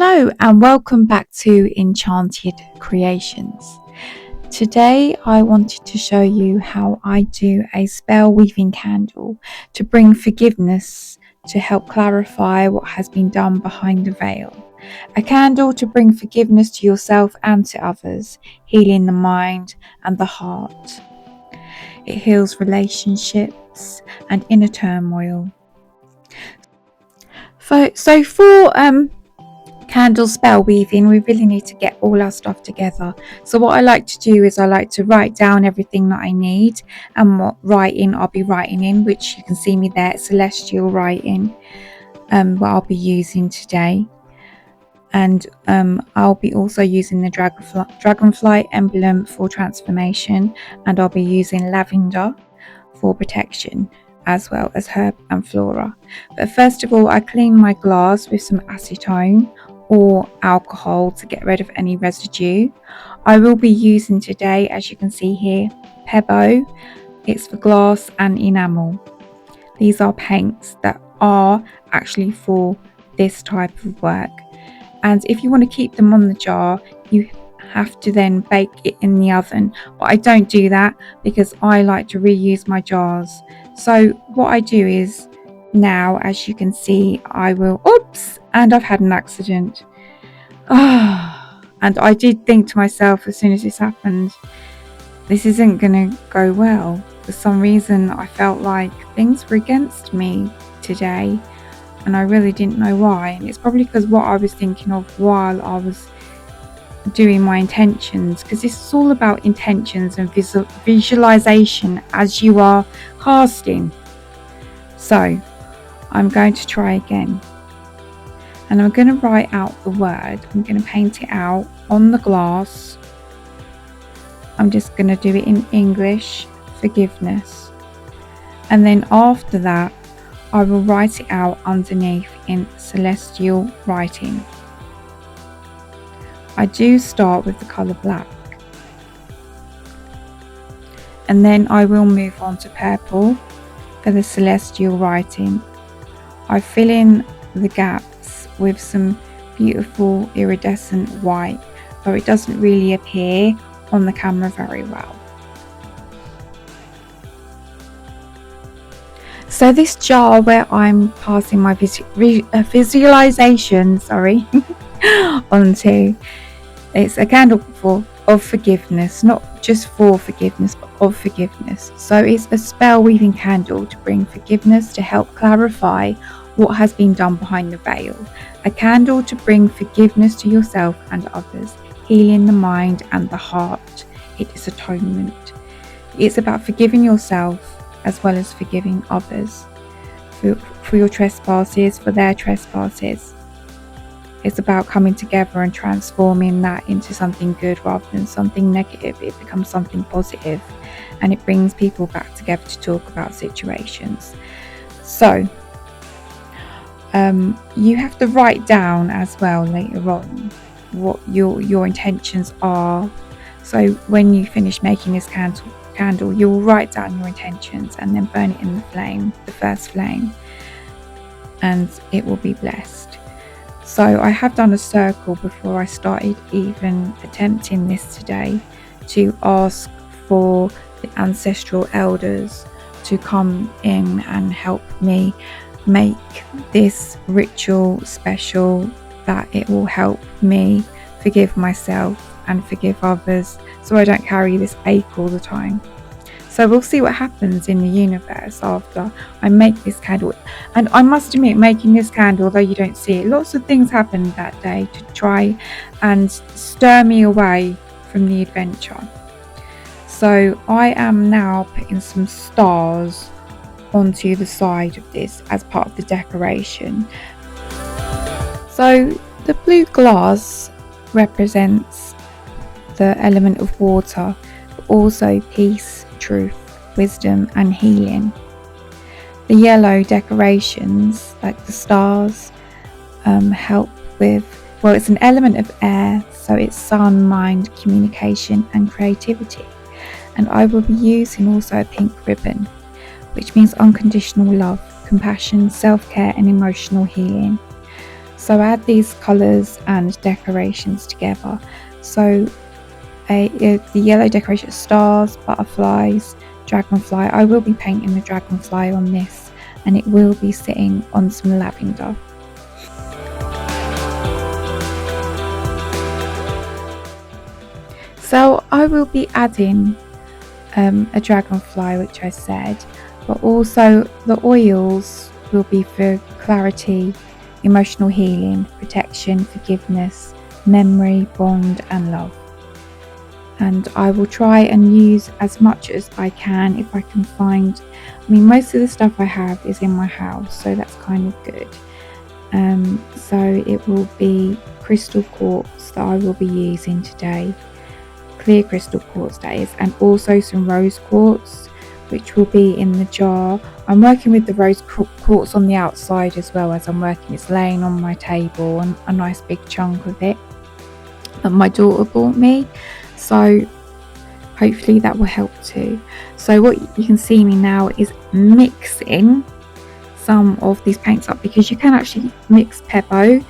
Hello and welcome back to Enchanted Creations. Today I wanted to show you how I do a spell weaving candle to bring forgiveness to help clarify what has been done behind the veil. A candle to bring forgiveness to yourself and to others, healing the mind and the heart. It heals relationships and inner turmoil. So for candle spell weaving, we really need to get all our stuff together. So what I like to do is I like to write down everything that I need, and what writing I'll be writing in, which you can see me there, celestial writing, what I'll be using today. And I'll be also using the dragonfly emblem for transformation, and I'll be using lavender for protection, as well as herb and flora. But first of all, I clean my glass with some acetone or alcohol to get rid of any residue. I will be using today, as you can see here, Pebbo. It's for glass and enamel. These are paints that are actually for this type of work, and if you want to keep them on the jar, you have to then bake it in the oven. But I don't do that because I like to reuse my jars. So what I do is, now as you can see, I will, and I've had an accident. And I did think to myself as soon as this happened, this isn't gonna go well. For some reason I felt like things were against me today, and I really didn't know why. And it's probably because what I was thinking of while I was doing my intentions, because this is all about intentions and visualization as you are casting. So I'm going to try again, and I'm going to write out the word. I'm going to paint it out on the glass. I'm just going to do it in English, forgiveness, and then after that I will write it out underneath in celestial writing. I do start with the colour black, and then I will move on to purple for the celestial writing. I fill in the gaps with some beautiful iridescent white, though it doesn't really appear on the camera very well. So this jar where I'm passing my visualization onto, it's a candle of forgiveness, not just for forgiveness but of forgiveness. So it's a spell weaving candle to bring forgiveness to help clarify what has been done behind the veil. A candle to bring forgiveness to yourself and others, healing the mind and the heart. It is atonement. It's about forgiving yourself as well as forgiving others for your trespasses, for their trespasses. It's about coming together and transforming that into something good rather than something negative. It becomes something positive, and it brings people back together to talk about situations. So you have to write down as well later on what your intentions are. So when you finish making this candle, you'll write down your intentions and then burn it in the flame, the first flame, and it will be blessed. So I have done a circle before I started even attempting this today, to ask for the ancestral elders to come in and help me make this ritual special, that it will help me forgive myself and forgive others, so I don't carry this ache all the time. So we'll see what happens in the universe after I make this candle. And I must admit, making this candle, although you don't see it, lots of things happened that day to try and stir me away from the adventure. So I am now putting some stars onto the side of this as part of the decoration. So the blue glass represents the element of water, but also peace, truth, wisdom and healing. The yellow decorations, like the stars, help with, well, it's an element of air, so it's sun, mind, communication and creativity. And I will be using also a pink ribbon, which means unconditional love, compassion, self-care and emotional healing. So add these colours and decorations together. So the yellow decoration, stars, butterflies, dragonfly. I will be painting the dragonfly on this, and it will be sitting on some lavender. So I will be adding a dragonfly, which I said, but also the oils will be for clarity, emotional healing, protection, forgiveness, memory, bond and love. And I will try and use as much as I can if I can find. I mean, most of the stuff I have is in my house, so that's kind of good. So it will be crystal quartz that I will be using today, clear crystal quartz that is, and also some rose quartz, which will be in the jar. I'm working with the rose quartz on the outside as well as I'm working. It's laying on my table, and a nice big chunk of it that my daughter bought me, so hopefully that will help too. So what you can see me now is mixing some of these paints up, because you can actually mix pebbo.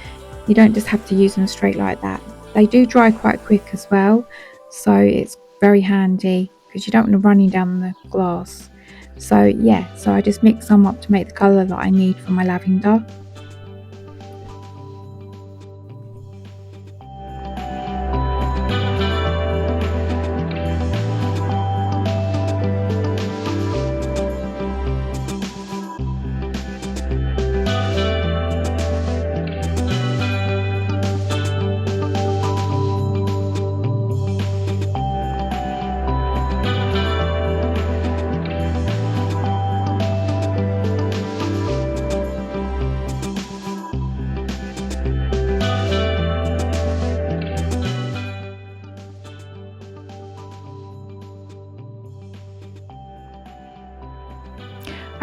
You don't just have to use them straight like that. They do dry quite quick as well, so it's very handy because you don't want to running down the glass. So yeah, so I just mix some up to make the colour that I need for my lavender.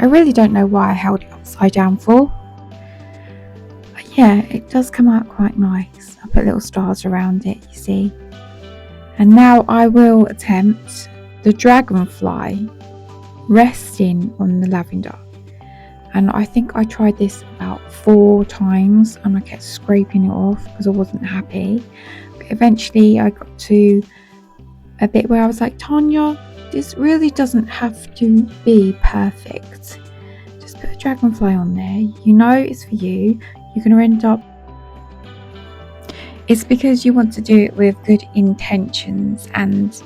I really don't know why I held it upside down for. But yeah, it does come out quite nice. I put little stars around it, you see. And now I will attempt the dragonfly resting on the lavender. And I think I tried this about 4 times and I kept scraping it off because I wasn't happy. But eventually I got to a bit where I was like, Tanya, this really doesn't have to be perfect. Just put a dragonfly on there. You know it's for you. You're going to end up... It's because you want to do it with good intentions, and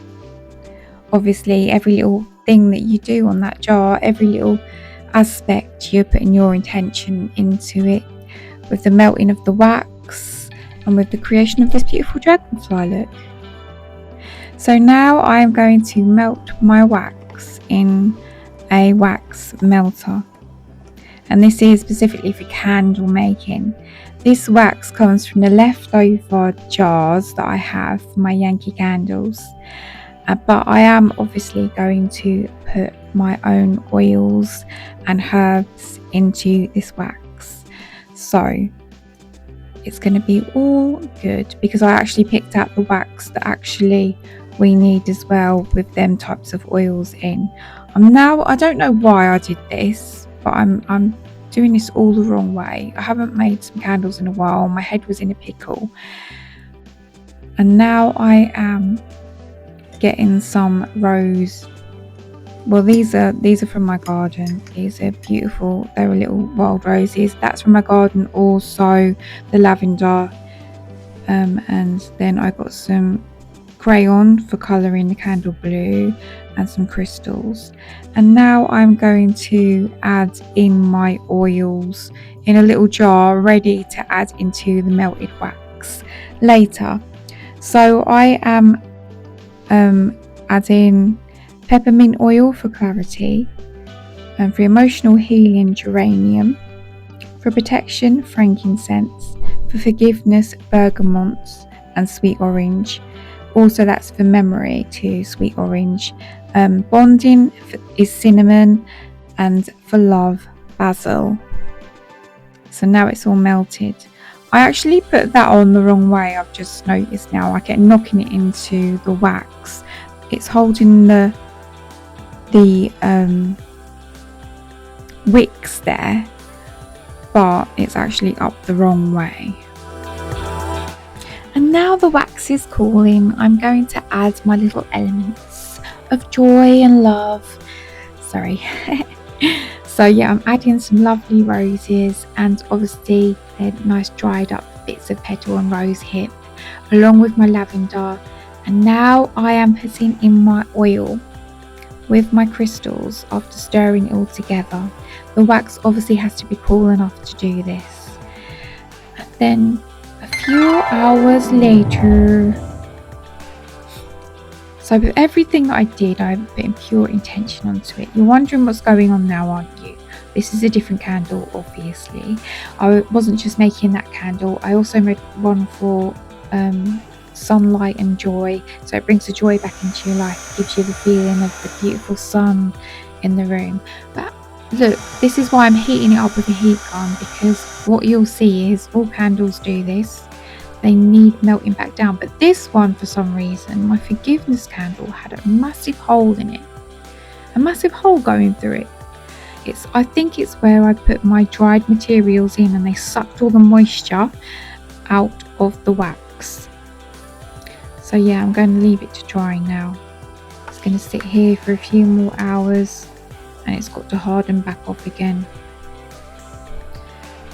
obviously every little thing that you do on that jar, every little aspect, you're putting your intention into it, with the melting of the wax and with the creation of this beautiful dragonfly look. So now I am going to melt my wax in a wax melter, and this is specifically for candle making. This wax comes from the leftover jars that I have for my Yankee candles, but I am obviously going to put my own oils and herbs into this wax, so it's going to be all good because I actually picked out the wax that actually we need as well with them types of oils in. I don't know why I did this, but I'm doing this all the wrong way. I haven't made some candles in a while. My head was in a pickle, and now I am getting some rose. Well, these are from my garden. These are beautiful. They're little wild roses. That's from my garden. Also the lavender, and then I got some crayon for colouring the candle blue and some crystals. And now I'm going to add in my oils in a little jar ready to add into the melted wax later. So I am adding peppermint oil for clarity, and for emotional healing, geranium, for protection, frankincense, for forgiveness, bergamot and sweet orange. Also that's for memory too, sweet orange. Bonding is cinnamon, and for love, basil. So now it's all melted. I actually put that on the wrong way. I've just noticed now. I kept knocking it into the wax. It's holding the wicks there, but it's actually up the wrong way. And now the wax is cooling, I'm going to add my little elements of joy and love. Sorry. So yeah, I'm adding some lovely roses, and obviously they're nice dried up bits of petal and rose hip, along with my lavender. And now I am putting in my oil with my crystals after stirring it all together. The wax obviously has to be cool enough to do this. And then a few hours later, so with everything that I did, I'm putting pure intention onto it. You're wondering what's going on now, aren't you? This is a different candle, obviously. I wasn't just making that candle, I also made one for sunlight and joy. So it brings the joy back into your life, gives you the feeling of the beautiful sun in the room. But look, this is why I'm heating it up with a heat gun, because what you'll see is all candles do this. They need melting back down, but this one, for some reason, my forgiveness candle had a massive hole in it, a massive hole going through it. I think it's where I put my dried materials in and they sucked all the moisture out of the wax. So yeah, I'm going to leave it to dry now. It's going to sit here for a few more hours and it's got to harden back off again.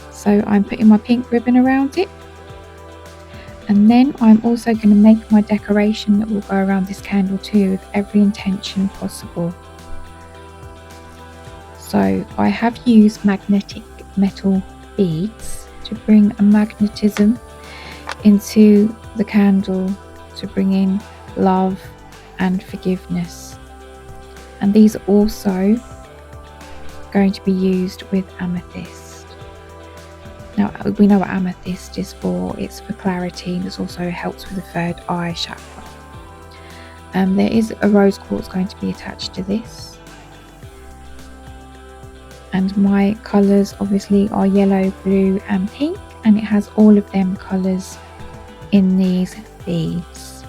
So I'm putting my pink ribbon around it. And then I'm also going to make my decoration that will go around this candle too, with every intention possible. So I have used magnetic metal beads to bring a magnetism into the candle, to bring in love and forgiveness. And these are also going to be used with amethyst. Now, we know what amethyst is for. It's for clarity, and it also helps with the third eye chakra. There is a rose quartz going to be attached to this. And my colours obviously are yellow, blue and pink, and it has all of them colours in these beads.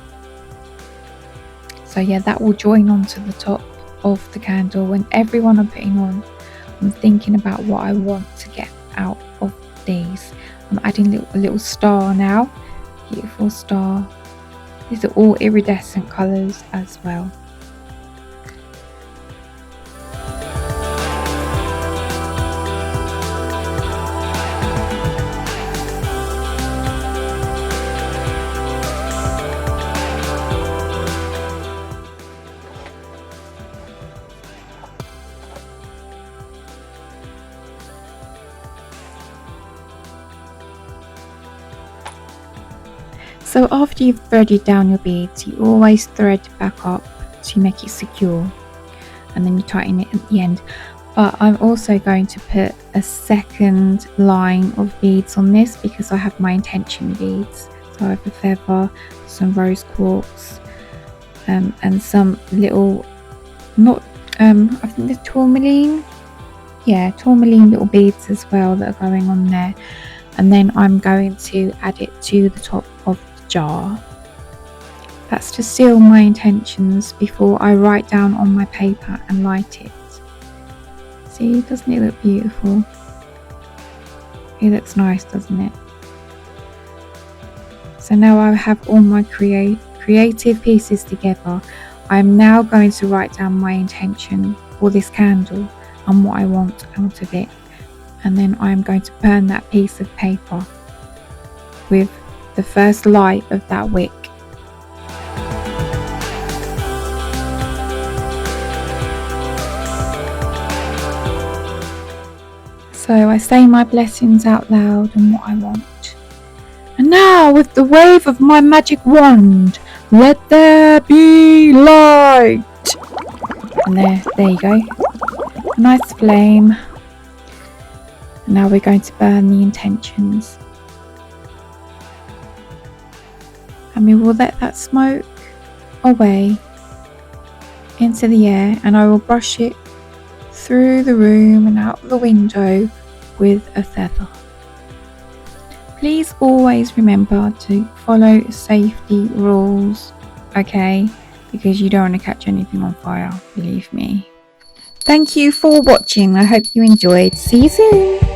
So yeah, that will join onto the top of the candle, and everyone I'm putting on, I'm thinking about what I want to get out of these. I'm adding a little star now, beautiful star. These are all iridescent colours as well. So after you've threaded down your beads, you always thread back up to make it secure, and then you tighten it at the end. But I'm also going to put a second line of beads on this because I have my intention beads. So I have a feather, some rose quartz, and some little, I think they're tourmaline. Yeah, tourmaline little beads as well that are going on there. And then I'm going to add it to the top of jar. That's to seal my intentions before I write down on my paper and light it. See, doesn't it look beautiful? It looks nice, doesn't it? So now I have all my creative pieces together. I'm now going to write down my intention for this candle and what I want out of it, and then I'm going to burn that piece of paper with the first light of that wick. So I say my blessings out loud and what I want. And now, with the wave of my magic wand, let there be light. And there you go. A nice flame. And now we're going to burn the intentions. And we will let that smoke away into the air, and I will brush it through the room and out the window with a feather. Please always remember to follow safety rules, okay? Because you don't want to catch anything on fire, believe me. Thank you for watching. I hope you enjoyed. See you soon.